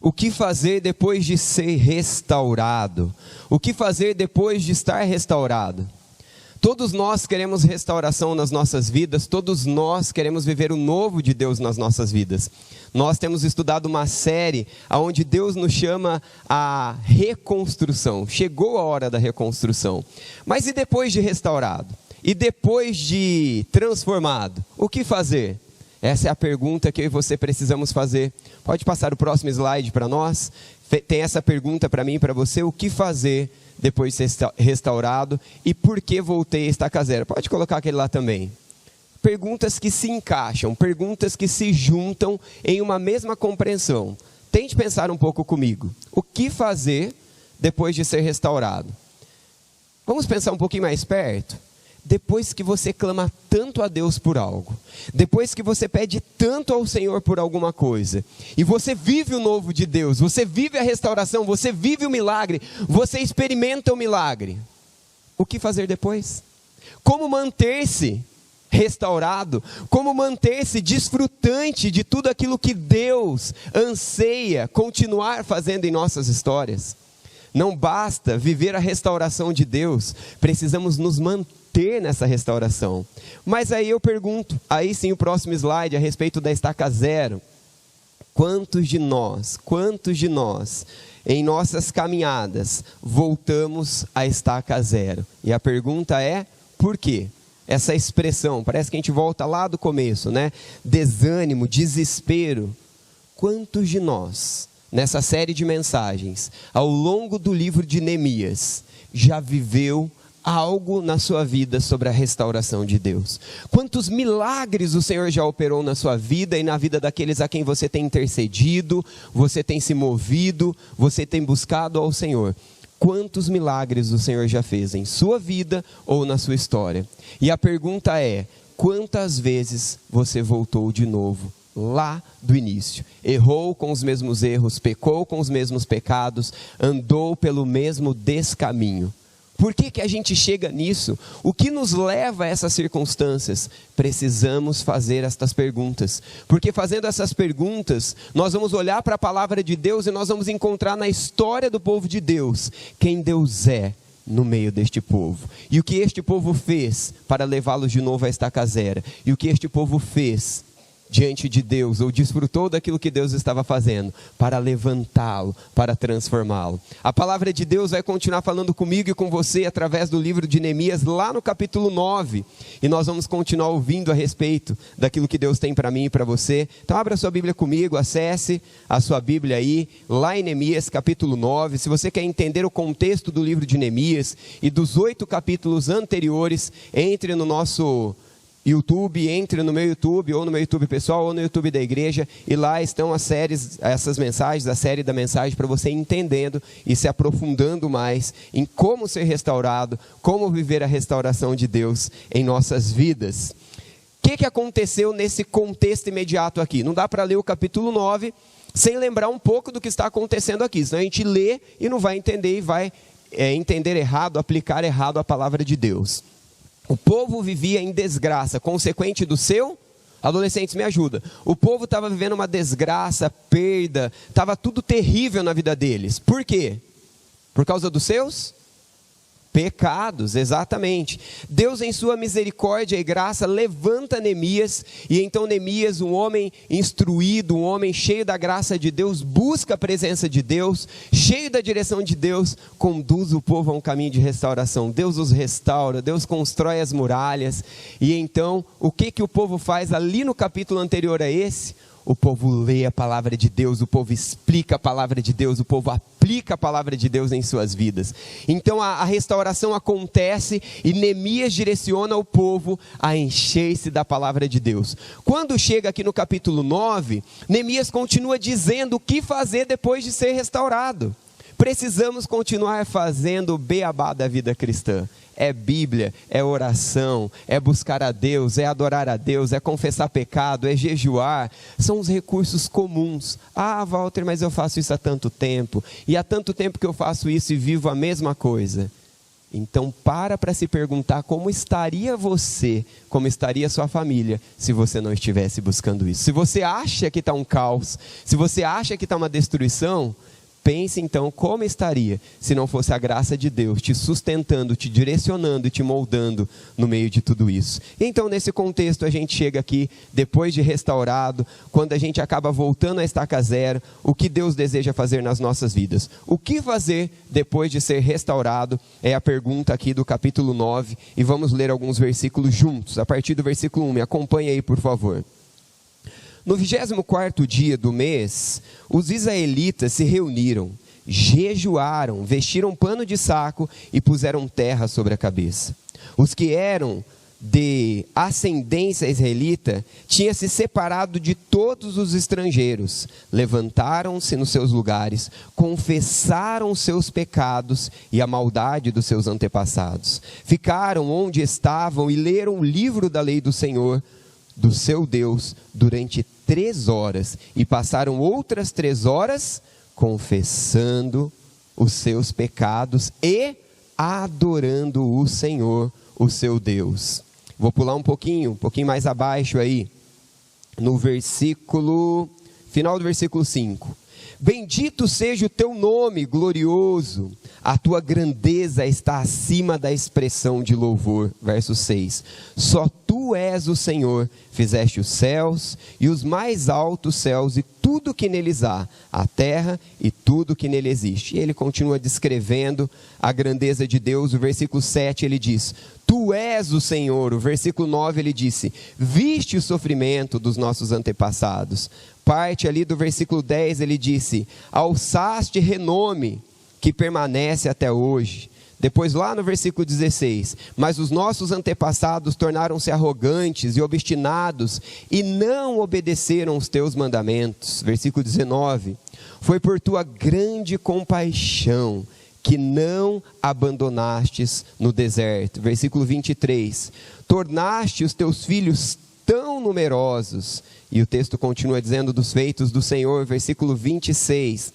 O que fazer depois de ser restaurado? O que fazer depois de estar restaurado? Todos nós queremos restauração nas nossas vidas, todos nós queremos viver o novo de Deus nas nossas vidas. Nós temos estudado uma série onde Deus nos chama à reconstrução. Chegou a hora da reconstrução. Mas e depois de restaurado? E depois de transformado? O que fazer? Essa é a pergunta que eu e você precisamos fazer. Pode passar o próximo slide para nós? Tem essa pergunta para mim e para você. O que fazer depois de ser restaurado? E por que voltei a estaca zero? Pode colocar aquele lá também. Perguntas que se encaixam, perguntas que se juntam em uma mesma compreensão. Tente pensar um pouco comigo. O que fazer depois de ser restaurado? Vamos pensar um pouquinho mais perto? Depois que você clama tanto a Deus por algo, depois que você pede tanto ao Senhor por alguma coisa, e você vive o novo de Deus, você vive a restauração, você vive o milagre, você experimenta o milagre, o que fazer depois? Como manter-se restaurado? Como manter-se desfrutante de tudo aquilo que Deus anseia continuar fazendo em nossas histórias? Não basta viver a restauração de Deus, precisamos nos manter nessa restauração. Mas aí eu pergunto, aí sim o próximo slide a respeito da estaca zero. Quantos de nós, em nossas caminhadas, voltamos à estaca zero? E a pergunta é, por quê? Essa expressão, parece que a gente volta lá do começo, né? Desânimo, desespero. Quantos de nós, nessa série de mensagens, ao longo do livro de Neemias, já viveu algo na sua vida sobre a restauração de Deus? Quantos milagres o Senhor já operou na sua vida e na vida daqueles a quem você tem intercedido, você tem se movido, você tem buscado ao Senhor? Quantos milagres o Senhor já fez em sua vida ou na sua história? E a pergunta é, quantas vezes você voltou de novo lá do início? Errou com os mesmos erros, pecou com os mesmos pecados, andou pelo mesmo descaminho. Por que a gente chega nisso? O que nos leva a essas circunstâncias? Precisamos fazer estas perguntas. Porque fazendo essas perguntas, nós vamos olhar para a palavra de Deus e nós vamos encontrar na história do povo de Deus quem Deus é no meio deste povo. E o que este povo fez para levá-los de novo à estaca zero. E o que este povo fez diante de Deus, ou desfrutou daquilo que Deus estava fazendo, para levantá-lo, para transformá-lo. A palavra de Deus vai continuar falando comigo e com você, através do livro de Neemias, lá no capítulo 9, e nós vamos continuar ouvindo a respeito daquilo que Deus tem para mim e para você. Então abra sua Bíblia comigo, acesse a sua Bíblia aí, lá em Neemias, capítulo 9, se você quer entender o contexto do livro de Neemias, e dos 8 capítulos anteriores, entre no nosso YouTube, entre no meu YouTube, ou no meu YouTube pessoal, ou no YouTube da igreja, e lá estão essas mensagens, a série da mensagem, para você entendendo e se aprofundando mais em como ser restaurado, como viver a restauração de Deus em nossas vidas. O que aconteceu nesse contexto imediato aqui? Não dá para ler o capítulo 9 sem lembrar um pouco do que está acontecendo aqui, senão a gente lê e não vai entender e vai entender errado, aplicar errado a palavra de Deus. O povo vivia em desgraça, consequente do seu... Adolescentes, me ajuda. O povo estava vivendo uma desgraça, perda, estava tudo terrível na vida deles. Por quê? Por causa dos seus pecados, exatamente. Deus, em sua misericórdia e graça, levanta Neemias, e então Neemias, um homem instruído, um homem cheio da graça de Deus, busca a presença de Deus, cheio da direção de Deus, conduz o povo a um caminho de restauração. Deus os restaura, Deus constrói as muralhas, e então, o que o povo faz ali no capítulo anterior a esse? O povo lê a palavra de Deus, o povo explica a palavra de Deus, o povo aplica a palavra de Deus em suas vidas. Então a restauração acontece e Neemias direciona o povo a encher-se da palavra de Deus. Quando chega aqui no capítulo 9, Neemias continua dizendo o que fazer depois de ser restaurado. Precisamos continuar fazendo o beabá da vida cristã. É Bíblia, é oração, é buscar a Deus, é adorar a Deus, é confessar pecado, é jejuar. São os recursos comuns. Ah, Walter, mas eu faço isso há tanto tempo. E há tanto tempo que eu faço isso e vivo a mesma coisa. Então para se perguntar como estaria você, como estaria sua família, se você não estivesse buscando isso. Se você acha que está um caos, se você acha que está uma destruição, pense então como estaria se não fosse a graça de Deus te sustentando, te direcionando e te moldando no meio de tudo isso. Então nesse contexto a gente chega aqui, depois de restaurado, quando a gente acaba voltando à estaca zero, o que Deus deseja fazer nas nossas vidas. O que fazer depois de ser restaurado é a pergunta aqui do capítulo 9, e vamos ler alguns versículos juntos, a partir do versículo 1, me acompanha aí por favor. No 24º dia do mês, os israelitas se reuniram, jejuaram, vestiram pano de saco e puseram terra sobre a cabeça. Os que eram de ascendência israelita tinham se separado de todos os estrangeiros, levantaram-se nos seus lugares, confessaram seus pecados e a maldade dos seus antepassados. Ficaram onde estavam e leram o livro da lei do Senhor, do seu Deus, durante 3 horas, e passaram outras 3 horas confessando os seus pecados e adorando o Senhor, o seu Deus. Vou pular um pouquinho mais abaixo aí, no final do versículo 5. Bendito seja o teu nome, glorioso, a tua grandeza está acima da expressão de louvor. Verso 6. Só tu és o Senhor, fizeste os céus e os mais altos céus e tudo que neles há, a terra e tudo que nele existe. E ele continua descrevendo a grandeza de Deus. O versículo 7 ele diz: tu és o Senhor. O versículo 9 ele disse: viste o sofrimento dos nossos antepassados. Parte ali do versículo 10 ele disse: alçaste renome que permanece até hoje. Depois lá no versículo 16, mas os nossos antepassados tornaram-se arrogantes e obstinados e não obedeceram os teus mandamentos. Versículo 19, foi por tua grande compaixão que não abandonastes no deserto. Versículo 23, tornaste os teus filhos tão numerosos. E o texto continua dizendo dos feitos do Senhor, versículo 26,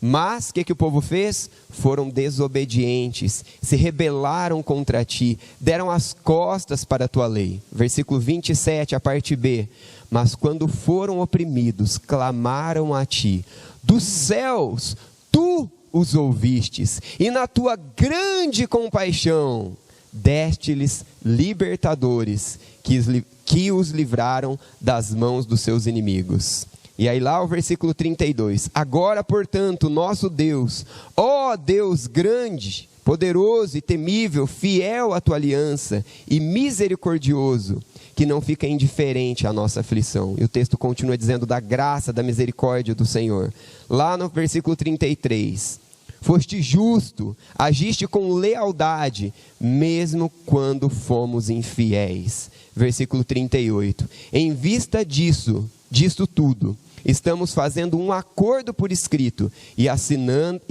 mas o que o povo fez? Foram desobedientes, se rebelaram contra ti, deram as costas para a tua lei. Versículo 27, a parte B, mas quando foram oprimidos, clamaram a ti, dos céus tu os ouvistes, e na tua grande compaixão deste-lhes libertadores, que os livraram das mãos dos seus inimigos. E aí lá o versículo 32, agora portanto nosso Deus, ó Deus grande, poderoso e temível, fiel à tua aliança e misericordioso, que não fica indiferente à nossa aflição. E o texto continua dizendo da graça, da misericórdia do Senhor. Lá no versículo 33, foste justo, agiste com lealdade, mesmo quando fomos infiéis. Versículo 38, em vista disto tudo, estamos fazendo um acordo por escrito e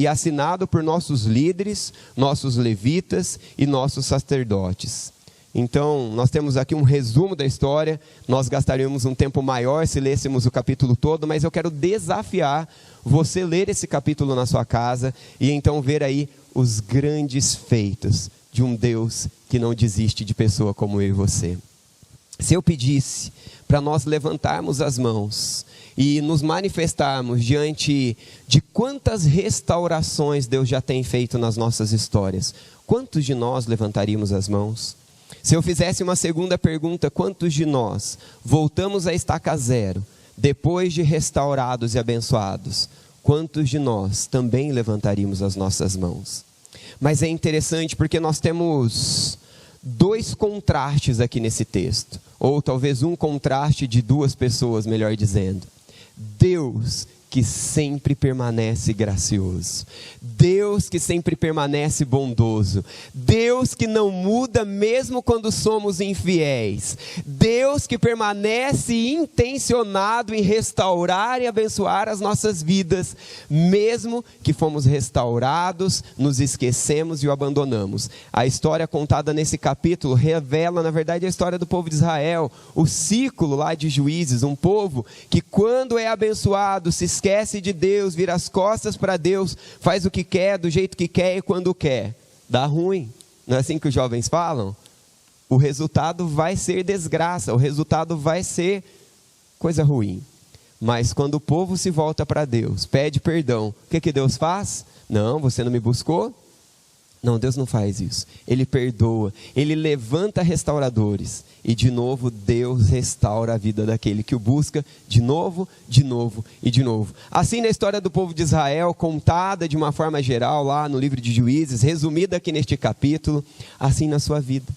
assinado por nossos líderes, nossos levitas e nossos sacerdotes. Então, nós temos aqui um resumo da história. Nós gastaríamos um tempo maior se lêssemos o capítulo todo, mas eu quero desafiar você ler esse capítulo na sua casa e então ver aí os grandes feitos de um Deus que não desiste de pessoa como eu e você. Se eu pedisse para nós levantarmos as mãos e nos manifestarmos diante de quantas restaurações Deus já tem feito nas nossas histórias, quantos de nós levantaríamos as mãos? Se eu fizesse uma segunda pergunta, quantos de nós voltamos à estaca zero, depois de restaurados e abençoados, quantos de nós também levantaríamos as nossas mãos? Mas é interessante porque nós temos 2 contrastes aqui nesse texto, ou talvez um contraste de 2 pessoas, melhor dizendo. Deus que sempre permanece gracioso, Deus que sempre permanece bondoso, Deus que não muda mesmo quando somos infiéis, Deus que permanece intencionado em restaurar e abençoar as nossas vidas, mesmo que fomos restaurados, nos esquecemos e o abandonamos. A história contada nesse capítulo revela, na verdade, a história do povo de Israel, o ciclo lá de Juízes, um povo que quando é abençoado, se esquece de Deus, vira as costas para Deus, faz o que quer, do jeito que quer e quando quer. Dá ruim, Não é assim que os jovens falam? O resultado vai ser desgraça, o resultado vai ser coisa ruim. Mas quando o povo se volta para Deus, pede perdão, o que Deus faz? Não, você não me buscou? Não, Deus não faz isso. Ele perdoa, Ele levanta restauradores. E de novo Deus restaura a vida daquele que o busca de novo e de novo. Assim na história do povo de Israel, contada de uma forma geral lá no livro de Juízes, resumida aqui neste capítulo, assim na sua vida,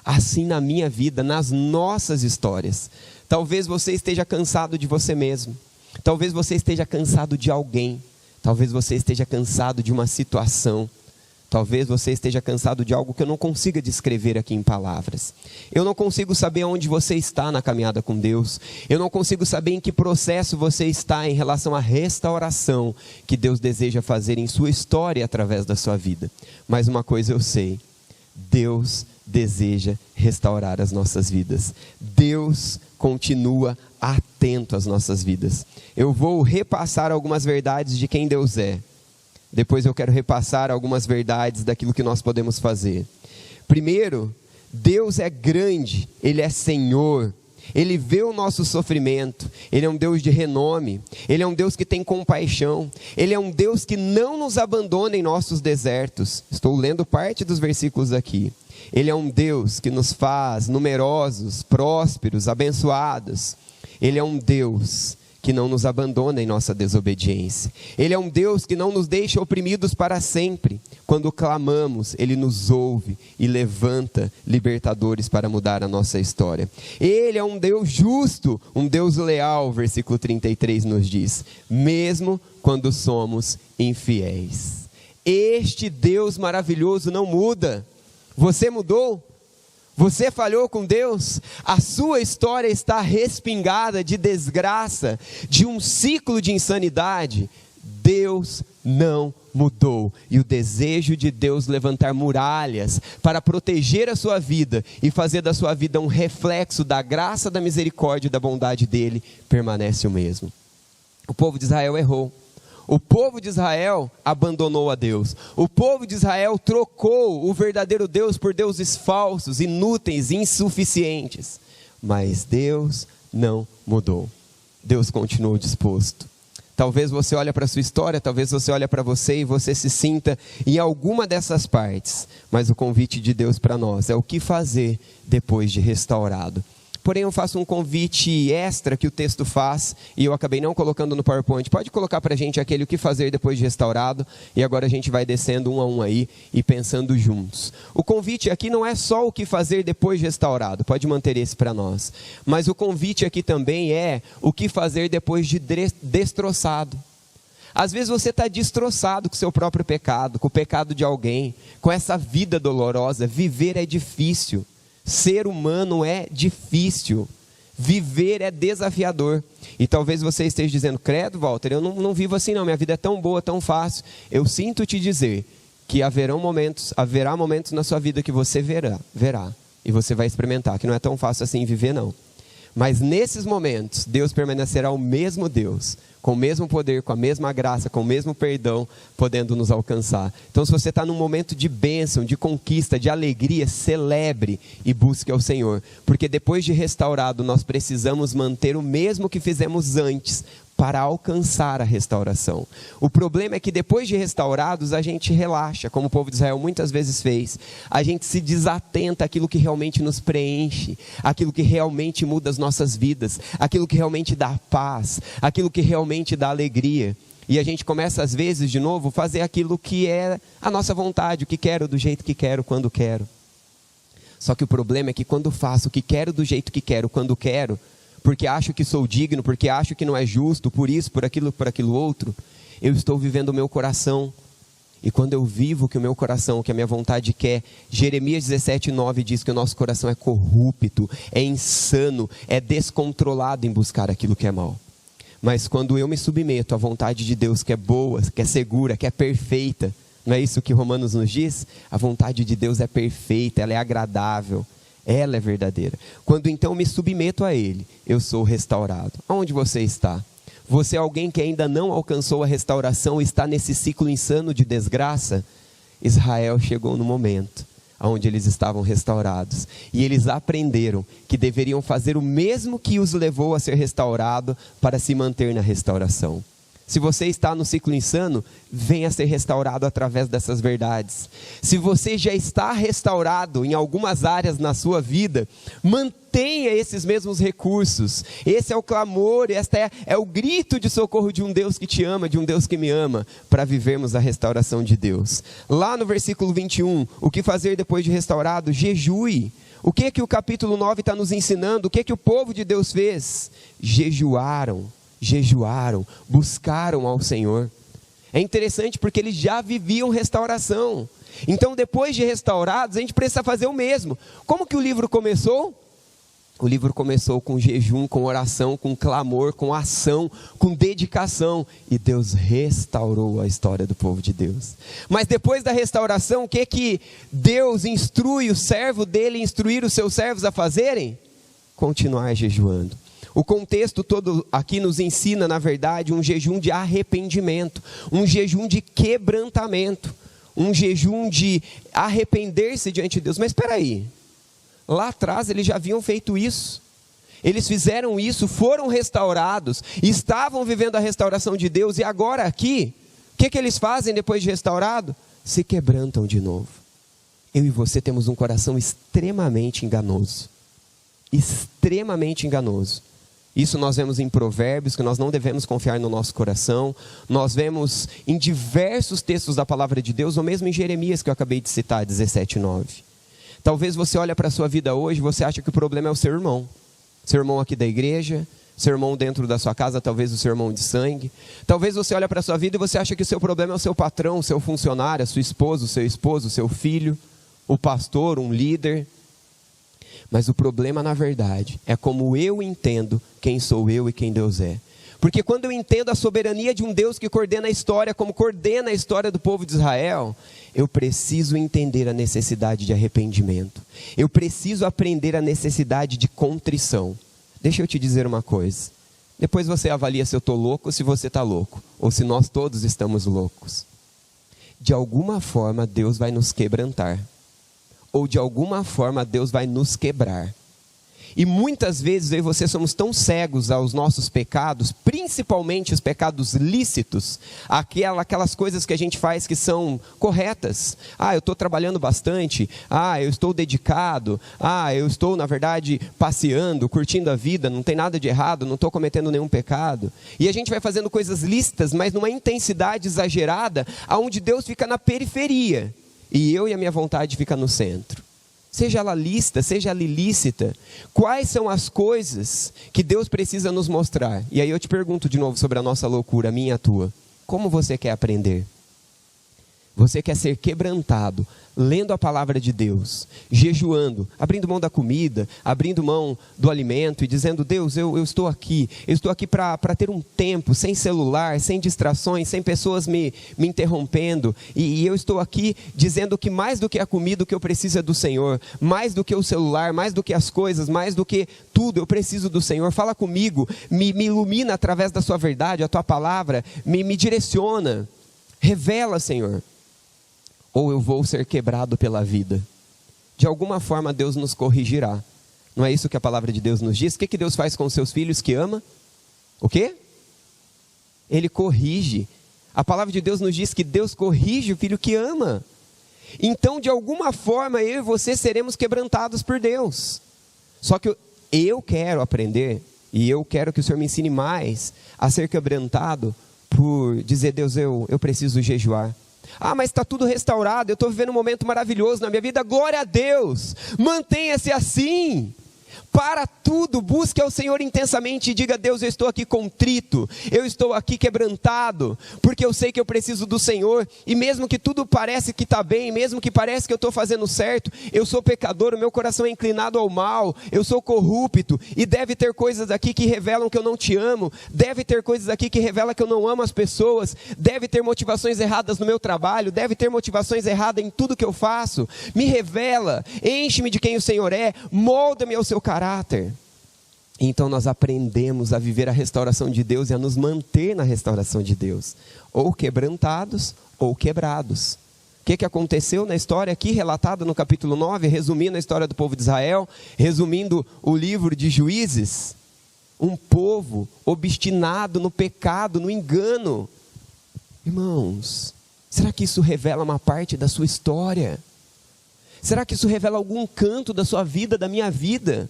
assim na minha vida, nas nossas histórias. Talvez você esteja cansado de você mesmo. Talvez você esteja cansado de alguém. Talvez você esteja cansado de uma situação. Talvez você esteja cansado de algo que eu não consiga descrever aqui em palavras. Eu não consigo saber onde você está na caminhada com Deus. Eu não consigo saber em que processo você está em relação à restauração que Deus deseja fazer em sua história através da sua vida. Mas uma coisa eu sei: Deus deseja restaurar as nossas vidas. Deus continua atento às nossas vidas. Eu vou repassar algumas verdades de quem Deus é. Depois eu quero repassar algumas verdades daquilo que nós podemos fazer. Primeiro, Deus é grande, Ele é Senhor. Ele vê o nosso sofrimento. Ele é um Deus de renome. Ele é um Deus que tem compaixão. Ele é um Deus que não nos abandona em nossos desertos. Estou lendo parte dos versículos aqui. Ele é um Deus que nos faz numerosos, prósperos, abençoados. Ele é um Deus que não nos abandona em nossa desobediência. Ele é um Deus que não nos deixa oprimidos para sempre. Quando clamamos, Ele nos ouve e levanta libertadores para mudar a nossa história. Ele é um Deus justo, um Deus leal, versículo 33 nos diz, mesmo quando somos infiéis. Este Deus maravilhoso não muda. Você mudou? Você falhou com Deus? A sua história está respingada de desgraça, de um ciclo de insanidade. Deus não mudou. E o desejo de Deus levantar muralhas para proteger a sua vida e fazer da sua vida um reflexo da graça, da misericórdia e da bondade dele permanece o mesmo. O povo de Israel errou. O povo de Israel abandonou a Deus. O povo de Israel trocou o verdadeiro Deus por deuses falsos, inúteis, insuficientes. Mas Deus não mudou. Deus continuou disposto. Talvez você olhe para a sua história, talvez você olhe para você e você se sinta em alguma dessas partes. Mas o convite de Deus para nós é o que fazer depois de restaurado. Porém, eu faço um convite extra que o texto faz, e eu acabei não colocando no PowerPoint. Pode colocar para a gente aquele o que fazer depois de restaurado, e agora a gente vai descendo um a um aí, e pensando juntos. O convite aqui não é só o que fazer depois de restaurado, pode manter esse para nós. Mas o convite aqui também é o que fazer depois de destroçado. Às vezes você está destroçado com o seu próprio pecado, com o pecado de alguém, com essa vida dolorosa. Viver é difícil. Ser humano é difícil, viver é desafiador. E talvez você esteja dizendo, credo Walter, eu não vivo assim não, minha vida é tão boa, tão fácil. Eu sinto te dizer que haverá momentos na sua vida que você verá, e você vai experimentar, que não é tão fácil assim viver não. Mas nesses momentos, Deus permanecerá o mesmo Deus, com o mesmo poder, com a mesma graça, com o mesmo perdão, podendo nos alcançar. Então, se você está num momento de bênção, de conquista, de alegria, celebre e busque ao Senhor. Porque depois de restaurado, nós precisamos manter o mesmo que fizemos antes, para alcançar a restauração. O problema é que depois de restaurados, a gente relaxa, como o povo de Israel muitas vezes fez. A gente se desatenta àquilo que realmente nos preenche, aquilo que realmente muda as nossas vidas, aquilo que realmente dá paz, aquilo que realmente dá alegria. E a gente começa às vezes, de novo, a fazer aquilo que é a nossa vontade, o que quero, do jeito que quero, quando quero. Só que o problema é que quando faço o que quero, do jeito que quero, quando quero, porque acho que sou digno, porque acho que não é justo, por isso, por aquilo outro, eu estou vivendo o meu coração. E quando eu vivo o que o meu coração, o que a minha vontade quer, Jeremias 17:9 diz que o nosso coração é corrupto, é insano, é descontrolado em buscar aquilo que é mal. Mas quando eu me submeto à vontade de Deus, que é boa, que é segura, que é perfeita, não é isso que Romanos nos diz? A vontade de Deus é perfeita, ela é agradável. Ela é verdadeira. Quando então me submeto a Ele, eu sou restaurado. Aonde você está? Você é alguém que ainda não alcançou a restauração e está nesse ciclo insano de desgraça? Israel chegou no momento onde eles estavam restaurados. E eles aprenderam que deveriam fazer o mesmo que os levou a ser restaurado para se manter na restauração. Se você está no ciclo insano, venha ser restaurado através dessas verdades. Se você já está restaurado em algumas áreas na sua vida, mantenha esses mesmos recursos. Esse é o clamor, este é o grito de socorro de um Deus que te ama, de um Deus que me ama, para vivermos a restauração de Deus. Lá no versículo 21, o que fazer depois de restaurado? Jejue. O que o capítulo 9 está nos ensinando? O que o povo de Deus fez? Jejuaram, buscaram ao Senhor. É interessante porque eles já viviam restauração. Então, depois de restaurados, a gente precisa fazer o mesmo. Como que o livro começou? O livro começou com jejum, com oração, com clamor, com ação, com dedicação. E Deus restaurou a história do povo de Deus. Mas depois da restauração, o que Deus instrui o servo dele, instruir os seus servos a fazerem? Continuar jejuando. O contexto todo aqui nos ensina, na verdade, um jejum de arrependimento, um jejum de quebrantamento, um jejum de arrepender-se diante de Deus. Mas espera aí, lá atrás eles já haviam feito isso, eles fizeram isso, foram restaurados, estavam vivendo a restauração de Deus, e agora aqui, o que eles fazem depois de restaurado? Se quebrantam de novo. Eu e você temos um coração extremamente enganoso, extremamente enganoso. Isso nós vemos em Provérbios, que nós não devemos confiar no nosso coração. Nós vemos em diversos textos da palavra de Deus, ou mesmo em Jeremias, que eu acabei de citar, 17:9. Talvez você olhe para a sua vida hoje e você acha que o problema é o seu irmão. Seu irmão aqui da igreja, seu irmão dentro da sua casa, talvez o seu irmão de sangue. Talvez você olhe para a sua vida e você acha que o seu problema é o seu patrão, o seu funcionário, a sua esposa, o seu esposo, o seu filho, o pastor, um líder. Mas o problema, na verdade, é como eu entendo quem sou eu e quem Deus é. Porque quando eu entendo a soberania de um Deus que coordena a história, como coordena a história do povo de Israel, eu preciso entender a necessidade de arrependimento. Eu preciso aprender a necessidade de contrição. Deixa eu te dizer uma coisa. Depois você avalia se eu estou louco ou se você está louco. Ou se nós todos estamos loucos. De alguma forma, Deus vai nos quebrantar. Ou de alguma forma Deus vai nos quebrar. E muitas vezes eu e você somos tão cegos aos nossos pecados, principalmente os pecados lícitos, aquelas coisas que a gente faz que são corretas. Eu estou trabalhando bastante, eu estou dedicado, eu estou na verdade passeando, curtindo a vida, não tem nada de errado, não estou cometendo nenhum pecado. E a gente vai fazendo coisas lícitas, mas numa intensidade exagerada, onde Deus fica na periferia. E eu e a minha vontade fica no centro. Seja ela lícita, seja ela ilícita, quais são as coisas que Deus precisa nos mostrar? E aí eu te pergunto de novo sobre a nossa loucura, a minha e a tua. Como você quer aprender? Você quer ser quebrantado, lendo a palavra de Deus, jejuando, abrindo mão da comida, abrindo mão do alimento e dizendo: Deus, eu estou aqui para ter um tempo sem celular, sem distrações, sem pessoas me interrompendo, e eu estou aqui dizendo que mais do que a comida, o que eu preciso é do Senhor, mais do que o celular, mais do que as coisas, mais do que tudo, eu preciso do Senhor. Fala comigo, me ilumina através da sua verdade, a tua palavra, me direciona, revela, Senhor. Ou eu vou ser quebrado pela vida. De alguma forma Deus nos corrigirá. Não é isso que a palavra de Deus nos diz? O que Deus faz com os seus filhos que ama? O quê? Ele corrige. A palavra de Deus nos diz que Deus corrige o filho que ama. Então, de alguma forma, eu e você seremos quebrantados por Deus. Só que eu quero aprender, e eu quero que o Senhor me ensine mais a ser quebrantado por dizer: Deus, eu preciso jejuar. Mas está tudo restaurado, eu estou vivendo um momento maravilhoso na minha vida, glória a Deus, mantenha-se assim. Para tudo, busque ao Senhor intensamente e diga: Deus, eu estou aqui contrito, eu estou aqui quebrantado, porque eu sei que eu preciso do Senhor, e mesmo que tudo parece que está bem, mesmo que pareça que eu estou fazendo certo, eu sou pecador, o meu coração é inclinado ao mal, eu sou corrupto, e deve ter coisas aqui que revelam que eu não te amo, deve ter coisas aqui que revelam que eu não amo as pessoas, deve ter motivações erradas no meu trabalho, deve ter motivações erradas em tudo que eu faço. Me revela, enche-me de quem o Senhor é, molda-me ao seu caráter. Então nós aprendemos a viver a restauração de Deus e a nos manter na restauração de Deus, ou quebrantados ou quebrados. O que aconteceu na história aqui relatada no capítulo 9, resumindo a história do povo de Israel, resumindo o livro de Juízes? Um povo obstinado no pecado, no engano. Irmãos, será que isso revela uma parte da sua história? Será que isso revela algum canto da sua vida, da minha vida?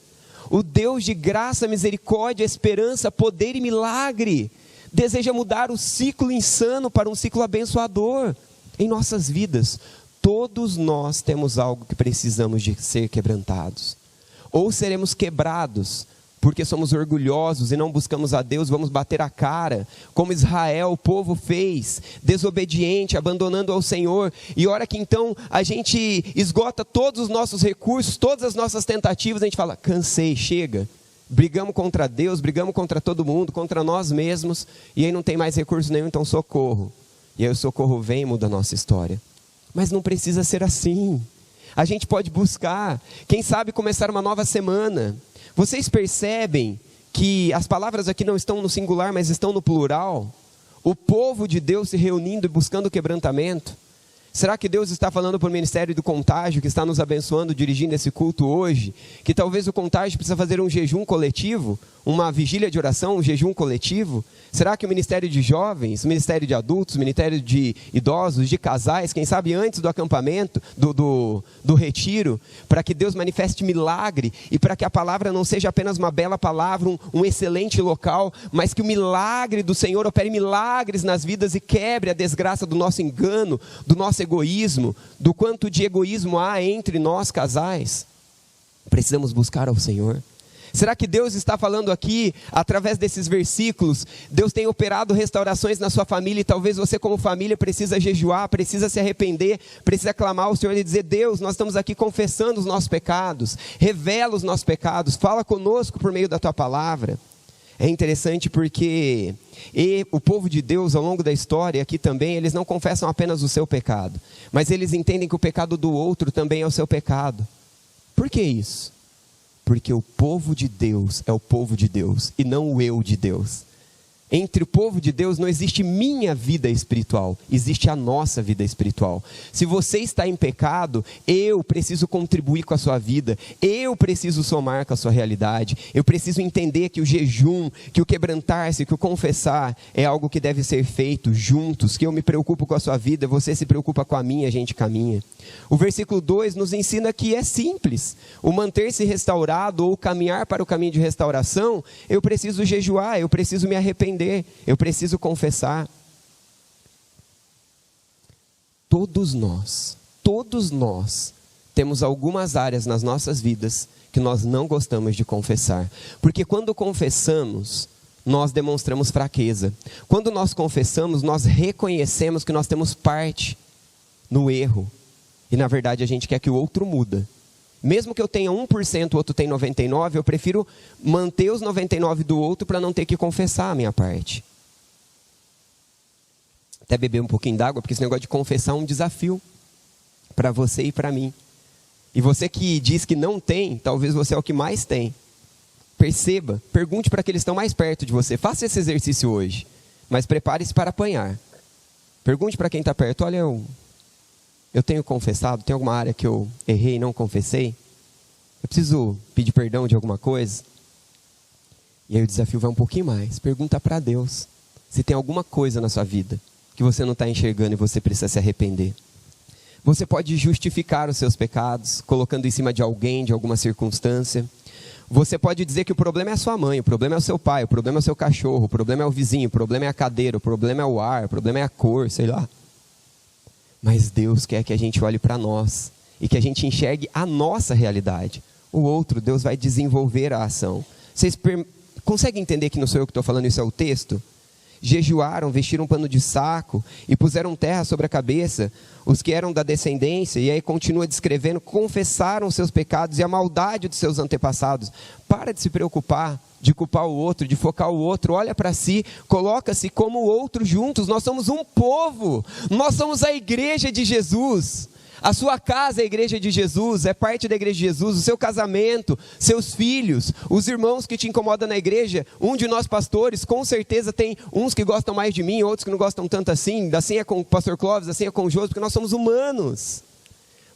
O Deus de graça, misericórdia, esperança, poder e milagre deseja mudar o ciclo insano para um ciclo abençoador em nossas vidas. Todos nós temos algo que precisamos de ser quebrantados. Ou seremos quebrados porque somos orgulhosos e não buscamos a Deus, vamos bater a cara, como Israel, o povo fez, desobediente, abandonando ao Senhor. E hora que então a gente esgota todos os nossos recursos, todas as nossas tentativas, a gente fala, cansei, chega. Brigamos contra Deus, brigamos contra todo mundo, contra nós mesmos, e aí não tem mais recurso nenhum, então socorro. E aí o socorro vem e muda a nossa história. Mas não precisa ser assim. A gente pode buscar, quem sabe começar uma nova semana. Vocês percebem que as palavras aqui não estão no singular, mas estão no plural? O povo de Deus se reunindo e buscando quebrantamento. Será que Deus está falando para o Ministério do Contágio, que está nos abençoando, dirigindo esse culto hoje, que talvez o Contágio precisa fazer um jejum coletivo, uma vigília de oração, um jejum coletivo? Será que o Ministério de Jovens, o Ministério de Adultos, o Ministério de Idosos, de casais, quem sabe antes do acampamento, do retiro, para que Deus manifeste milagre e para que a palavra não seja apenas uma bela palavra, um excelente local, mas que o milagre do Senhor opere milagres nas vidas e quebre a desgraça do nosso engano, do nosso egoísmo, do quanto de egoísmo há entre nós casais? Precisamos buscar ao Senhor. Será que Deus está falando aqui, através desses versículos, Deus tem operado restaurações na sua família e talvez você como família precisa jejuar, precisa se arrepender, precisa clamar ao Senhor e dizer, Deus, nós estamos aqui confessando os nossos pecados, revela os nossos pecados, fala conosco por meio da Tua palavra. É interessante porque o povo de Deus ao longo da história, aqui também, eles não confessam apenas o seu pecado, mas eles entendem que o pecado do outro também é o seu pecado. Por que isso? Porque o povo de Deus é o povo de Deus e não o eu de Deus. Entre o povo de Deus não existe minha vida espiritual, existe a nossa vida espiritual. Se você está em pecado, eu preciso contribuir com a sua vida, eu preciso somar com a sua realidade, eu preciso entender que o jejum, que o quebrantar-se, que o confessar é algo que deve ser feito juntos, que eu me preocupo com a sua vida, você se preocupa com a minha, a gente caminha. O versículo 2 nos ensina que é simples, o manter-se restaurado ou caminhar para o caminho de restauração, eu preciso jejuar, eu preciso me arrepender. Eu preciso confessar. Todos nós temos algumas áreas nas nossas vidas que nós não gostamos de confessar. Porque quando confessamos, nós demonstramos fraqueza. Quando nós confessamos, nós reconhecemos que nós temos parte no erro. E na verdade a gente quer que o outro muda. Mesmo que eu tenha 1%, o outro tem 99%, eu prefiro manter os 99% do outro para não ter que confessar a minha parte. Até beber um pouquinho d'água, porque esse negócio de confessar é um desafio para você e para mim. E você que diz que não tem, talvez você é o que mais tem. Perceba, pergunte para aqueles que estão mais perto de você. Faça esse exercício hoje, mas prepare-se para apanhar. Pergunte para quem está perto, olha, eu tenho confessado, tem alguma área que eu errei e não confessei? Eu preciso pedir perdão de alguma coisa? E aí o desafio vai um pouquinho mais. Pergunta para Deus se tem alguma coisa na sua vida que você não está enxergando e você precisa se arrepender. Você pode justificar os seus pecados, colocando em cima de alguém, de alguma circunstância. Você pode dizer que o problema é a sua mãe, o problema é o seu pai, o problema é o seu cachorro, o problema é o vizinho, o problema é a cadeira, o problema é o ar, o problema é a cor, sei lá. Mas Deus quer que a gente olhe para nós e que a gente enxergue a nossa realidade. O outro, Deus vai desenvolver a ação. Vocês conseguem entender que não sou eu que estou falando, isso é o texto? Jejuaram, vestiram um pano de saco e puseram terra sobre a cabeça, os que eram da descendência, e aí continua descrevendo, confessaram os seus pecados e a maldade dos seus antepassados. Para de se preocupar, de culpar o outro, de focar o outro, olha para si, coloca-se como o outro juntos. Nós somos um povo, nós somos a igreja de Jesus. A sua casa é a igreja de Jesus, é parte da igreja de Jesus. O seu casamento, seus filhos, os irmãos que te incomodam na igreja. Um de nós pastores, com certeza tem uns que gostam mais de mim, outros que não gostam tanto assim. Assim é com o pastor Clóvis, assim é com o Josi, porque nós somos humanos.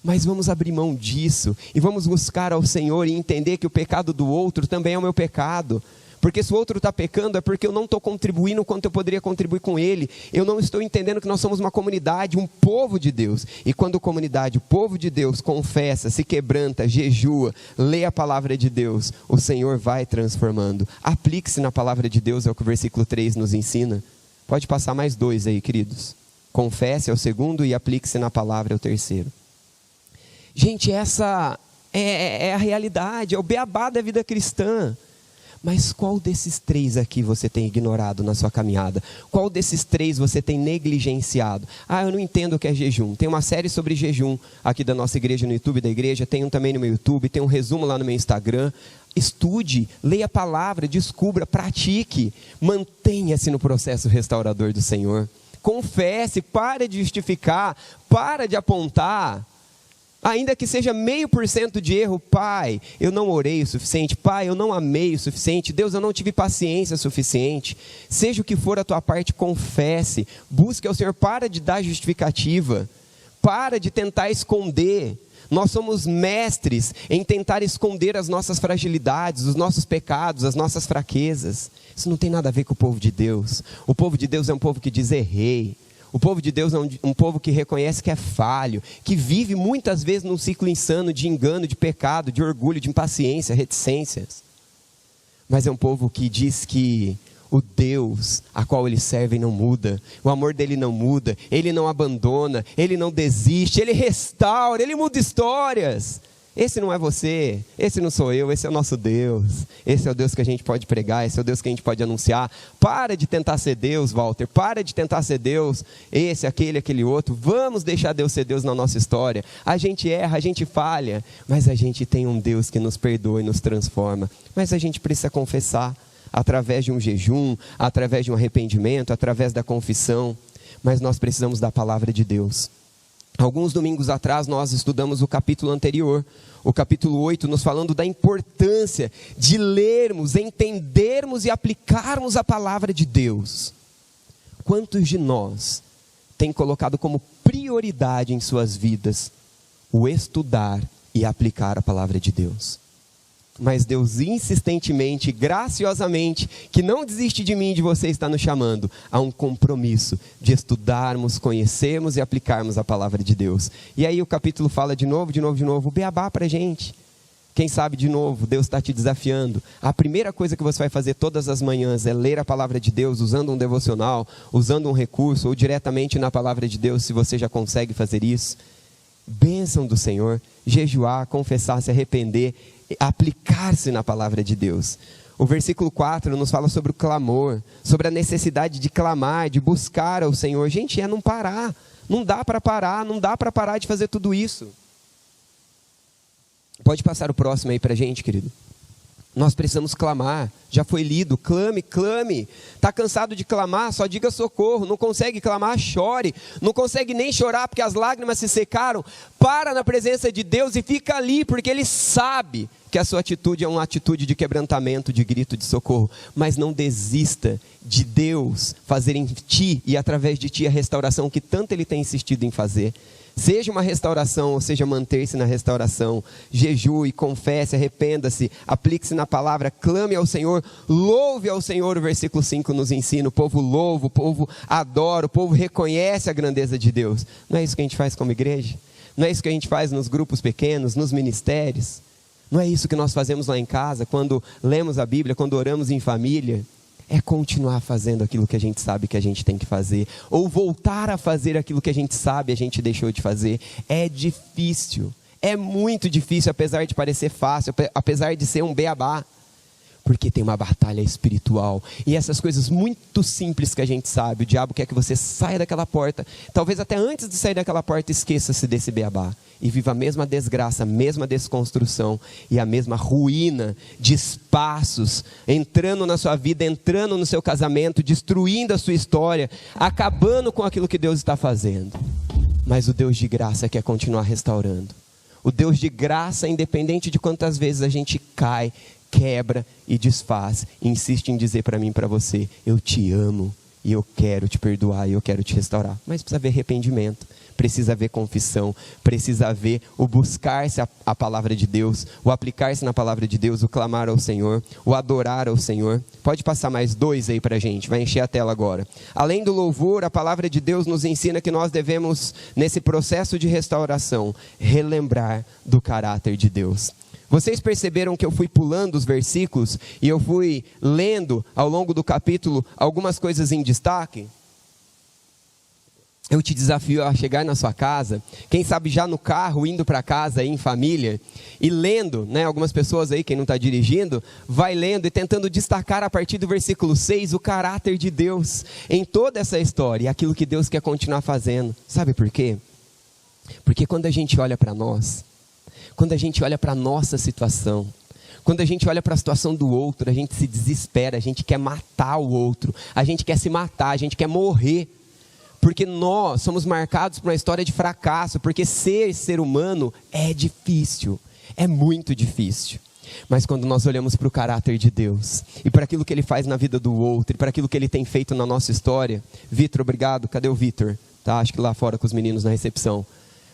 Mas vamos abrir mão disso e vamos buscar ao Senhor e entender que o pecado do outro também é o meu pecado. Porque se o outro está pecando é porque eu não estou contribuindo quanto eu poderia contribuir com ele. Eu não estou entendendo que nós somos uma comunidade, um povo de Deus. E quando a comunidade, o povo de Deus, confessa, se quebranta, jejua, lê a palavra de Deus, o Senhor vai transformando. Aplique-se na palavra de Deus, é o que o versículo 3 nos ensina. Pode passar mais 2 aí, queridos. Confesse é o segundo e aplique-se na palavra é o terceiro. Gente, essa é a realidade, é o beabá da vida cristã. Mas qual desses 3 aqui você tem ignorado na sua caminhada? Qual desses 3 você tem negligenciado? Eu não entendo o que é jejum. Tem uma série sobre jejum aqui da nossa igreja no YouTube da igreja. Tem um também no meu YouTube, tem um resumo lá no meu Instagram. Estude, leia a palavra, descubra, pratique. Mantenha-se no processo restaurador do Senhor. Confesse, para de justificar, para de apontar. Ainda que seja 0,5% de erro, Pai, eu não orei o suficiente, Pai, eu não amei o suficiente, Deus, eu não tive paciência suficiente. Seja o que for a tua parte, confesse, busque ao Senhor, para de dar justificativa, para de tentar esconder. Nós somos mestres em tentar esconder as nossas fragilidades, os nossos pecados, as nossas fraquezas. Isso não tem nada a ver com o povo de Deus. O povo de Deus é um povo que diz errei. O povo de Deus é um povo que reconhece que é falho, que vive muitas vezes num ciclo insano de engano, de pecado, de orgulho, de impaciência, reticências. Mas é um povo que diz que o Deus a qual ele serve não muda, o amor dele não muda, ele não abandona, ele não desiste, ele restaura, ele muda histórias. Esse não é você, esse não sou eu, esse é o nosso Deus. Esse é o Deus que a gente pode pregar, esse é o Deus que a gente pode anunciar. Para de tentar ser Deus, Walter, para de tentar ser Deus, esse, aquele outro. Vamos deixar Deus ser Deus na nossa história. A gente erra, a gente falha, mas a gente tem um Deus que nos perdoa e nos transforma. Mas a gente precisa confessar, através de um jejum, através de um arrependimento, através da confissão. Mas nós precisamos da palavra de Deus. Alguns domingos atrás nós estudamos o capítulo anterior, o capítulo 8, nos falando da importância de lermos, entendermos e aplicarmos a palavra de Deus. Quantos de nós têm colocado como prioridade em suas vidas o estudar e aplicar a palavra de Deus? Mas Deus insistentemente, graciosamente, que não desiste de mim e de você, está nos chamando a um compromisso de estudarmos, conhecermos e aplicarmos a palavra de Deus. E aí o capítulo fala de novo, o beabá para a gente. Quem sabe de novo, Deus está te desafiando. A primeira coisa que você vai fazer todas as manhãs é ler a palavra de Deus, usando um devocional, usando um recurso, ou diretamente na palavra de Deus, se você já consegue fazer isso. Bênção do Senhor, jejuar, confessar, se arrepender, aplicar-se na palavra de Deus. O versículo 4 nos fala sobre o clamor, sobre a necessidade de clamar, de buscar ao Senhor. Gente, não parar, não dá para parar de fazer tudo isso. Pode passar o próximo aí para a gente, querido. Nós precisamos clamar, já foi lido, clame, está cansado de clamar, só diga socorro, não consegue clamar, chore, não consegue nem chorar porque as lágrimas se secaram, para na presença de Deus e fica ali, porque Ele sabe que a sua atitude é uma atitude de quebrantamento, de grito de socorro, mas não desista de Deus fazer em ti e através de ti a restauração que tanto Ele tem insistido em fazer. Seja uma restauração, ou seja, manter-se na restauração, jejue, confesse, arrependa-se, aplique-se na palavra, clame ao Senhor, louve ao Senhor, o versículo 5 nos ensina, o povo louva, o povo adora, o povo reconhece a grandeza de Deus. Não é isso que a gente faz como igreja? Não é isso que a gente faz nos grupos pequenos, nos ministérios? Não é isso que nós fazemos lá em casa, quando lemos a Bíblia, quando oramos em família? É continuar fazendo aquilo que a gente sabe que a gente tem que fazer, ou voltar a fazer aquilo que a gente sabe a gente deixou de fazer. É difícil, é muito difícil, apesar de parecer fácil, apesar de ser um beabá, porque tem uma batalha espiritual, e essas coisas muito simples que a gente sabe, o diabo quer que você saia daquela porta, talvez até antes de sair daquela porta esqueça-se desse beabá, e viva a mesma desgraça, a mesma desconstrução, e a mesma ruína de espaços, entrando na sua vida, entrando no seu casamento, destruindo a sua história, acabando com aquilo que Deus está fazendo. Mas o Deus de graça quer continuar restaurando. O Deus de graça, independente de quantas vezes a gente cai, quebra e desfaz, insiste em dizer para mim e para você: eu te amo e eu quero te perdoar e eu quero te restaurar. Mas precisa haver arrependimento, precisa haver confissão, precisa haver o buscar-se a palavra de Deus, o aplicar-se na palavra de Deus, o clamar ao Senhor, o adorar ao Senhor. Pode passar mais 2 aí para a gente, vai encher a tela agora. Além do louvor, a palavra de Deus nos ensina que nós devemos, nesse processo de restauração, relembrar do caráter de Deus. Vocês perceberam que eu fui pulando os versículos e eu fui lendo ao longo do capítulo algumas coisas em destaque? Eu te desafio a chegar na sua casa, quem sabe já no carro, indo para casa aí em família, e lendo, né, algumas pessoas aí, quem não está dirigindo, vai lendo e tentando destacar a partir do versículo 6 o caráter de Deus em toda essa história e aquilo que Deus quer continuar fazendo. Sabe por quê? Porque quando a gente olha para nós, quando a gente olha para a nossa situação, quando a gente olha para a situação do outro, a gente se desespera, a gente quer matar o outro, a gente quer se matar, a gente quer morrer, porque nós somos marcados por uma história de fracasso, porque ser humano é difícil, é muito difícil. Mas quando nós olhamos para o caráter de Deus, e para aquilo que Ele faz na vida do outro, e para aquilo que Ele tem feito na nossa história, Vitor, obrigado, cadê o Vitor? Tá, acho que lá fora com os meninos na recepção.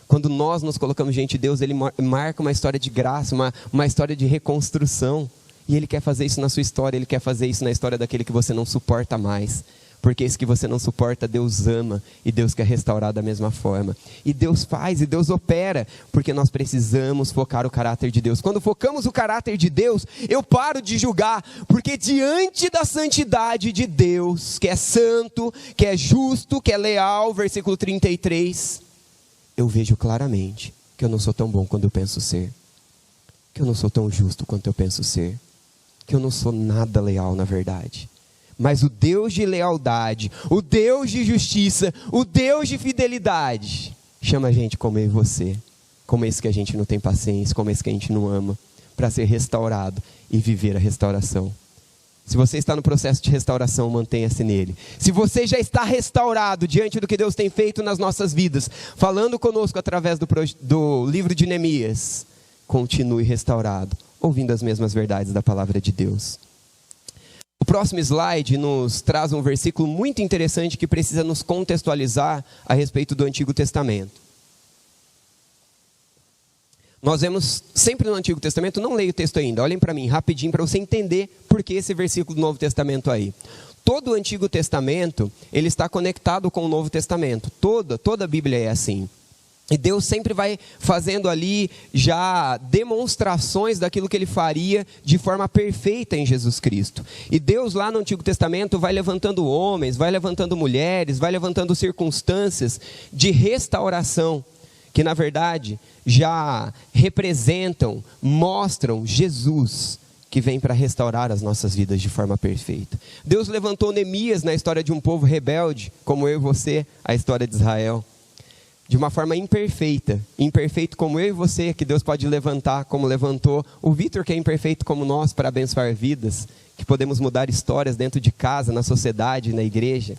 Quando nós nos colocamos diante de Deus, Ele marca uma história de graça, uma história de reconstrução. E Ele quer fazer isso na sua história, Ele quer fazer isso na história daquele que você não suporta mais. Porque esse que você não suporta, Deus ama e Deus quer restaurar da mesma forma. E Deus faz e Deus opera, porque nós precisamos focar o caráter de Deus. Quando focamos o caráter de Deus, eu paro de julgar, porque diante da santidade de Deus, que é santo, que é justo, que é leal, versículo 33... eu vejo claramente que eu não sou tão bom quanto eu penso ser, que eu não sou tão justo quanto eu penso ser, que eu não sou nada leal na verdade. Mas o Deus de lealdade, o Deus de justiça, o Deus de fidelidade, chama a gente como eu e você, como esse que a gente não tem paciência, como esse que a gente não ama, para ser restaurado e viver a restauração. Se você está no processo de restauração, mantenha-se nele. Se você já está restaurado diante do que Deus tem feito nas nossas vidas, falando conosco através do livro de Neemias, continue restaurado, ouvindo as mesmas verdades da palavra de Deus. O próximo slide nos traz um versículo muito interessante que precisa nos contextualizar a respeito do Antigo Testamento. Nós vemos sempre no Antigo Testamento, não leio o texto ainda, olhem para mim rapidinho para você entender por que esse versículo do Novo Testamento aí. Todo o Antigo Testamento, ele está conectado com o Novo Testamento, toda a Bíblia é assim. E Deus sempre vai fazendo ali já demonstrações daquilo que Ele faria de forma perfeita em Jesus Cristo. E Deus lá no Antigo Testamento vai levantando homens, vai levantando mulheres, vai levantando circunstâncias de restauração, que na verdade já representam, mostram Jesus, que vem para restaurar as nossas vidas de forma perfeita. Deus levantou Neemias na história de um povo rebelde, como eu e você, a história de Israel, de uma forma imperfeito como eu e você, que Deus pode levantar, como levantou o Vitor, que é imperfeito como nós, para abençoar vidas, que podemos mudar histórias dentro de casa, na sociedade, na igreja.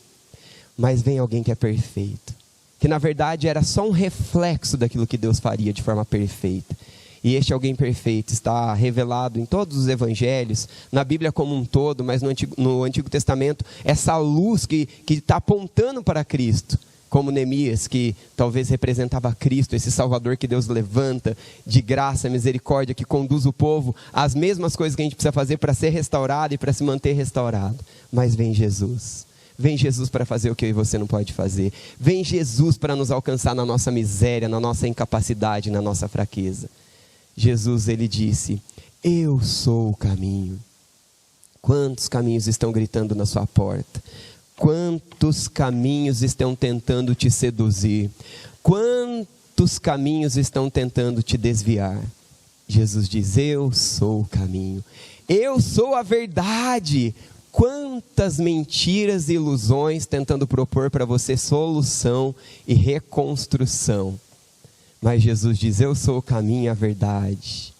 Mas vem alguém que é perfeito, que na verdade era só um reflexo daquilo que Deus faria de forma perfeita. E este alguém perfeito está revelado em todos os evangelhos, na Bíblia como um todo, mas no Antigo Testamento, essa luz que está apontando para Cristo, como Neemias, que talvez representava Cristo, esse Salvador que Deus levanta, de graça, misericórdia, que conduz o povo às mesmas coisas que a gente precisa fazer para ser restaurado e para se manter restaurado. Mas vem Jesus. Vem Jesus para fazer o que eu e você não pode fazer. Vem Jesus para nos alcançar na nossa miséria, na nossa incapacidade, na nossa fraqueza. Jesus, Ele disse: eu sou o caminho. Quantos caminhos estão gritando na sua porta? Quantos caminhos estão tentando te seduzir? Quantos caminhos estão tentando te desviar? Jesus diz: eu sou o caminho. Eu sou a verdade. Quantas mentiras e ilusões tentando propor para você solução e reconstrução. Mas Jesus diz: eu sou o caminho e a verdade.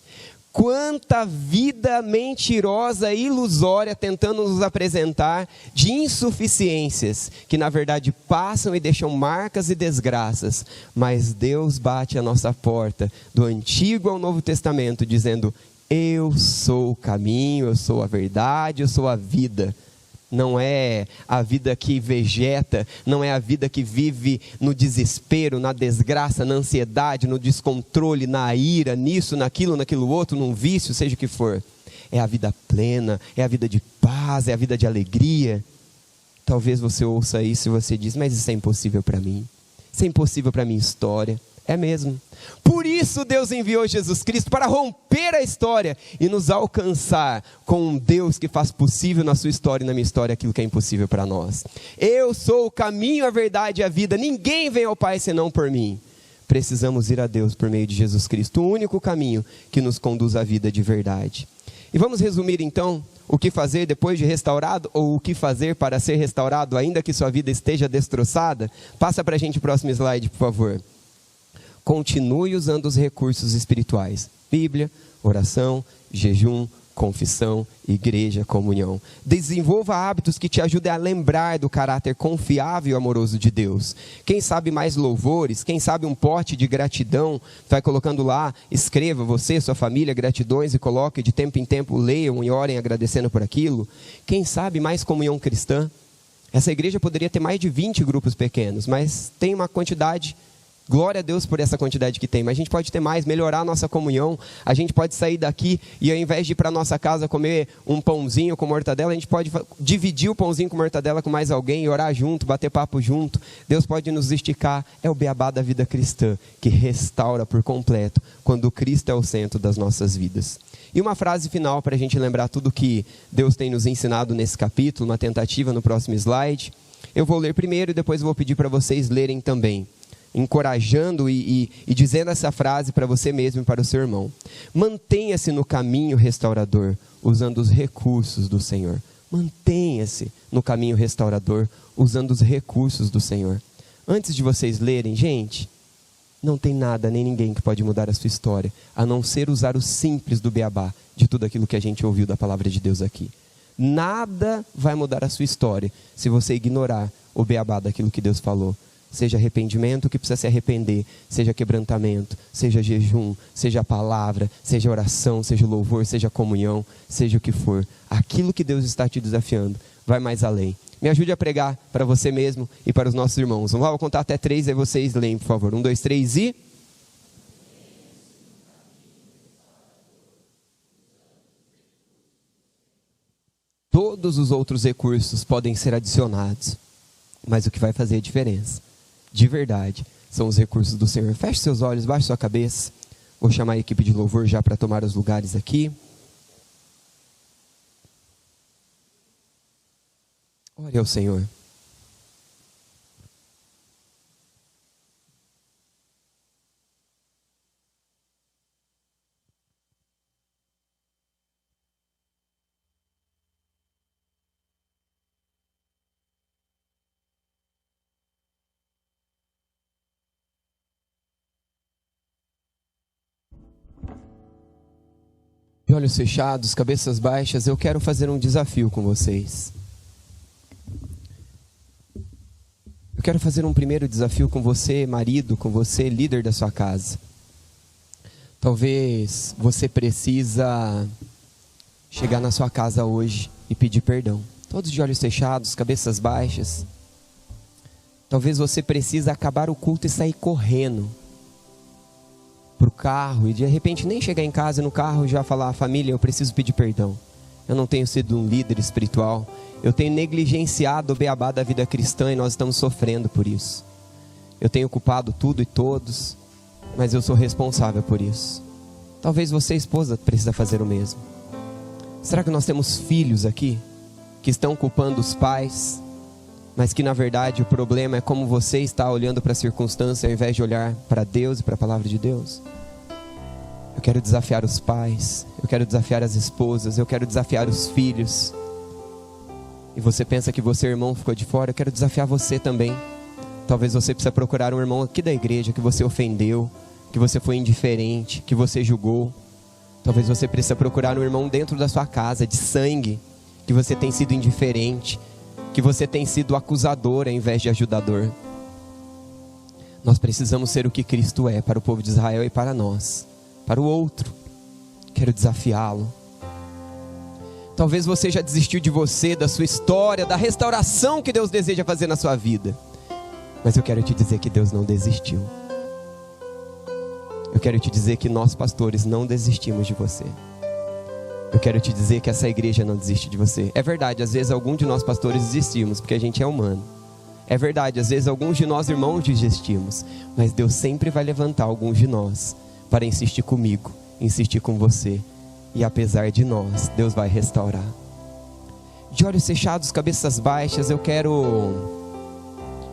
Quanta vida mentirosa e ilusória tentando nos apresentar de insuficiências, que na verdade passam e deixam marcas e desgraças. Mas Deus bate a nossa porta, do Antigo ao Novo Testamento, dizendo: eu sou o caminho, eu sou a verdade, eu sou a vida. Não é a vida que vegeta, não é a vida que vive no desespero, na desgraça, na ansiedade, no descontrole, na ira, nisso, naquilo outro, num vício, seja o que for. É a vida plena, é a vida de paz, é a vida de alegria. Talvez você ouça isso e você diz: mas isso é impossível para mim, isso é impossível para a minha história. É mesmo. Por isso Deus enviou Jesus Cristo, para romper a história e nos alcançar com um Deus que faz possível na sua história e na minha história aquilo que é impossível para nós. Eu sou o caminho, a verdade e a vida. Ninguém vem ao Pai senão por mim. Precisamos ir a Deus por meio de Jesus Cristo, o único caminho que nos conduz à vida de verdade. E vamos resumir então o que fazer depois de restaurado, ou o que fazer para ser restaurado ainda que sua vida esteja destroçada. Passa para a gente o próximo slide, por favor. Continue usando os recursos espirituais: Bíblia, oração, jejum, confissão, igreja, comunhão. Desenvolva hábitos que te ajudem a lembrar do caráter confiável e amoroso de Deus. Quem sabe mais louvores, quem sabe um pote de gratidão, vai colocando lá, escreva você, sua família, gratidões, e coloque de tempo em tempo, leiam e orem agradecendo por aquilo. Quem sabe mais comunhão cristã. Essa igreja poderia ter mais de 20 grupos pequenos, mas tem uma quantidade. Glória a Deus por essa quantidade que tem, mas a gente pode ter mais, melhorar a nossa comunhão. A gente pode sair daqui e ao invés de ir para a nossa casa comer um pãozinho com mortadela, a gente pode dividir o pãozinho com mortadela com mais alguém e orar junto, bater papo junto. Deus pode nos esticar. É o beabá da vida cristã, que restaura por completo, quando Cristo é o centro das nossas vidas. E uma frase final para a gente lembrar tudo que Deus tem nos ensinado nesse capítulo, uma tentativa no próximo slide. Eu vou ler primeiro e depois vou pedir para vocês lerem também, encorajando e dizendo essa frase para você mesmo e para o seu irmão. Mantenha-se no caminho restaurador, usando os recursos do Senhor. Mantenha-se no caminho restaurador, usando os recursos do Senhor. Antes de vocês lerem, gente, não tem nada nem ninguém que pode mudar a sua história, a não ser usar o simples do beabá, de tudo aquilo que a gente ouviu da palavra de Deus aqui. Nada vai mudar a sua história se você ignorar o beabá daquilo que Deus falou. Seja arrependimento, que precisa se arrepender, seja quebrantamento, seja jejum, seja a palavra, seja oração, seja louvor, seja comunhão, seja o que for. Aquilo que Deus está te desafiando, vai mais além. Me ajude a pregar para você mesmo e para os nossos irmãos. Vamos lá, vou contar até 3, aí vocês leem, por favor. 1, 2, 3 e... Todos os outros recursos podem ser adicionados, mas o que vai fazer a diferença, de verdade, são os recursos do Senhor. Feche seus olhos, baixe sua cabeça. Vou chamar a equipe de louvor já para tomar os lugares aqui. Ore ao Senhor. De olhos fechados, cabeças baixas, eu quero fazer um desafio com vocês. Eu quero fazer um primeiro desafio com você, marido, com você, líder da sua casa. Talvez você precisa chegar na sua casa hoje e pedir perdão. Todos de olhos fechados, cabeças baixas. Talvez você precisa acabar o culto e sair correndo para o carro e de repente nem chegar em casa e no carro já falar: família, eu preciso pedir perdão. Eu não tenho sido um líder espiritual. Eu tenho negligenciado o beabá da vida cristã e nós estamos sofrendo por isso. Eu tenho culpado tudo e todos, mas eu sou responsável por isso. Talvez você, esposa, precisa fazer o mesmo. Será que nós temos filhos aqui que estão culpando os pais, mas que na verdade o problema é como você está olhando para a circunstância ao invés de olhar para Deus e para a palavra de Deus? Eu quero desafiar os pais, eu quero desafiar as esposas, eu quero desafiar os filhos. E você pensa que você, irmão, ficou de fora? Eu quero desafiar você também. Talvez você precise procurar um irmão aqui da igreja que você ofendeu, que você foi indiferente, que você julgou. Talvez você precise procurar um irmão dentro da sua casa, de sangue, que você tem sido indiferente, que você tem sido acusador ao invés de ajudador. Nós precisamos ser o que Cristo é para o povo de Israel e para nós, para o outro. Quero desafiá-lo. Talvez você já desistiu de você, da sua história, da restauração que Deus deseja fazer na sua vida. Mas eu quero te dizer que Deus não desistiu. Eu quero te dizer que nós, pastores, não desistimos de você. Eu quero te dizer que essa igreja não desiste de você. É verdade, às vezes algum de nós, pastores, desistimos, porque a gente é humano. É verdade, às vezes alguns de nós, irmãos, desistimos. Mas Deus sempre vai levantar alguns de nós para insistir comigo, insistir com você. E apesar de nós, Deus vai restaurar. De olhos fechados, cabeças baixas, eu quero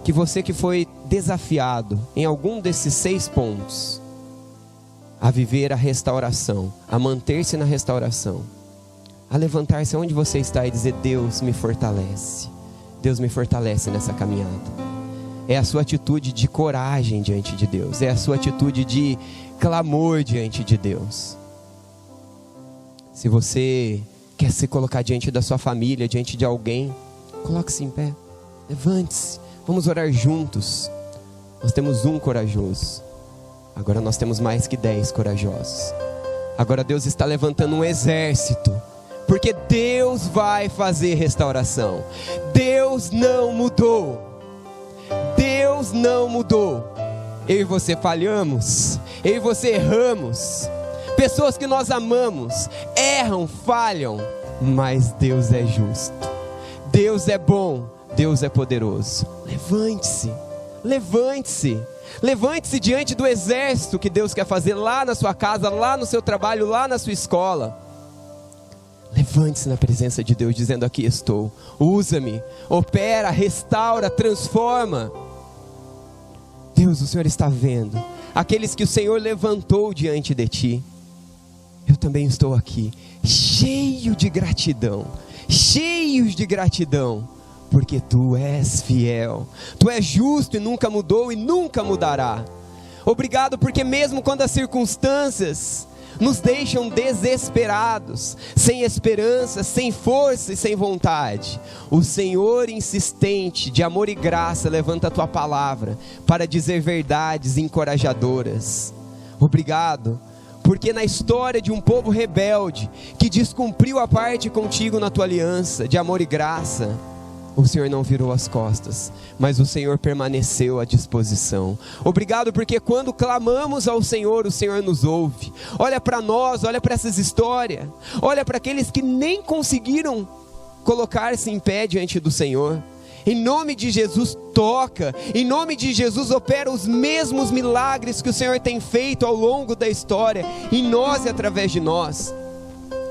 que você que foi desafiado em algum desses 6 pontos, a viver a restauração, a manter-se na restauração, a levantar-se onde você está e dizer: Deus me fortalece, Deus me fortalece nessa caminhada. É a sua atitude de coragem diante de Deus, é a sua atitude de clamor diante de Deus. Se você quer se colocar diante da sua família, diante de alguém, coloque-se em pé, levante-se, vamos orar juntos. Nós temos um corajoso, agora nós temos mais que 10 corajosos. Agora Deus está levantando um exército, porque Deus vai fazer restauração. Deus não mudou. Deus não mudou. Eu e você falhamos, eu e você erramos. Pessoas que nós amamos erram, falham, mas Deus é justo, Deus é bom, Deus é poderoso. Levante-se, levante-se, levante-se diante do exército que Deus quer fazer lá na sua casa, lá no seu trabalho, lá na sua escola. Levante-se na presença de Deus dizendo: aqui estou, usa-me, opera, restaura, transforma. Deus, o Senhor está vendo aqueles que o Senhor levantou diante de ti. Eu também estou aqui, cheio de gratidão, cheios de gratidão, porque Tu és fiel, Tu és justo e nunca mudou e nunca mudará. Obrigado porque mesmo quando as circunstâncias nos deixam desesperados, sem esperança, sem força e sem vontade, o Senhor insistente, de amor e graça, levanta a Tua palavra para dizer verdades encorajadoras. Obrigado porque na história de um povo rebelde, que descumpriu a parte contigo na Tua aliança de amor e graça, o Senhor não virou as costas, mas o Senhor permaneceu à disposição. Obrigado porque quando clamamos ao Senhor, o Senhor nos ouve. Olha para nós, olha para essas histórias, olha para aqueles que nem conseguiram colocar-se em pé diante do Senhor. Em nome de Jesus, toca. Em nome de Jesus, opera os mesmos milagres que o Senhor tem feito ao longo da história, em nós e através de nós.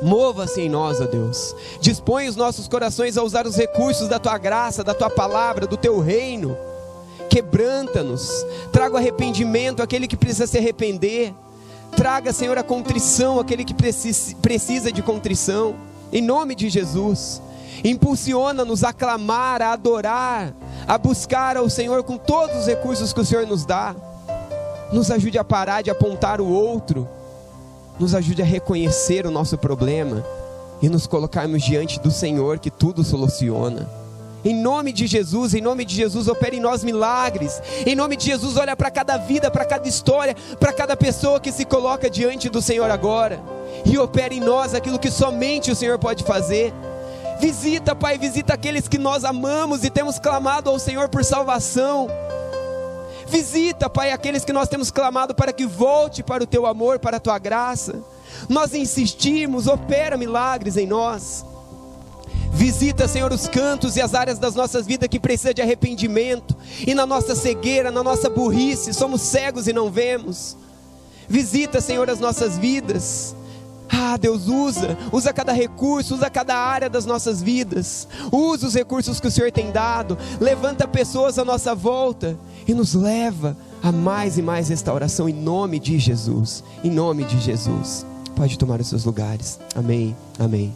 Mova-se em nós, ó Deus. Dispõe os nossos corações a usar os recursos da Tua graça, da Tua palavra, do Teu reino. Quebranta-nos. Traga o arrependimento àquele que precisa se arrepender. Traga, Senhor, a contrição àquele que precisa de contrição. Em nome de Jesus. Impulsiona-nos a clamar, a adorar, a buscar ao Senhor com todos os recursos que o Senhor nos dá. Nos ajude a parar de apontar o outro. Nos ajude a reconhecer o nosso problema e nos colocarmos diante do Senhor que tudo soluciona. Em nome de Jesus, opere em nós milagres. Em nome de Jesus, olha para cada vida, para cada história, para cada pessoa que se coloca diante do Senhor agora. E opere em nós aquilo que somente o Senhor pode fazer. Visita, Pai, visita aqueles que nós amamos e temos clamado ao Senhor por salvação. Visita, Pai, aqueles que nós temos clamado para que volte para o Teu amor, para a Tua graça. Nós insistimos, opera milagres em nós. Visita, Senhor, os cantos e as áreas das nossas vidas que precisam de arrependimento. E na nossa cegueira, na nossa burrice, somos cegos e não vemos. Visita, Senhor, as nossas vidas. Ah, Deus, usa cada recurso, usa cada área das nossas vidas. Usa os recursos que o Senhor tem dado. Levanta pessoas à nossa volta e nos leva a mais e mais restauração em nome de Jesus. Em nome de Jesus. Pode tomar os seus lugares. Amém, amém.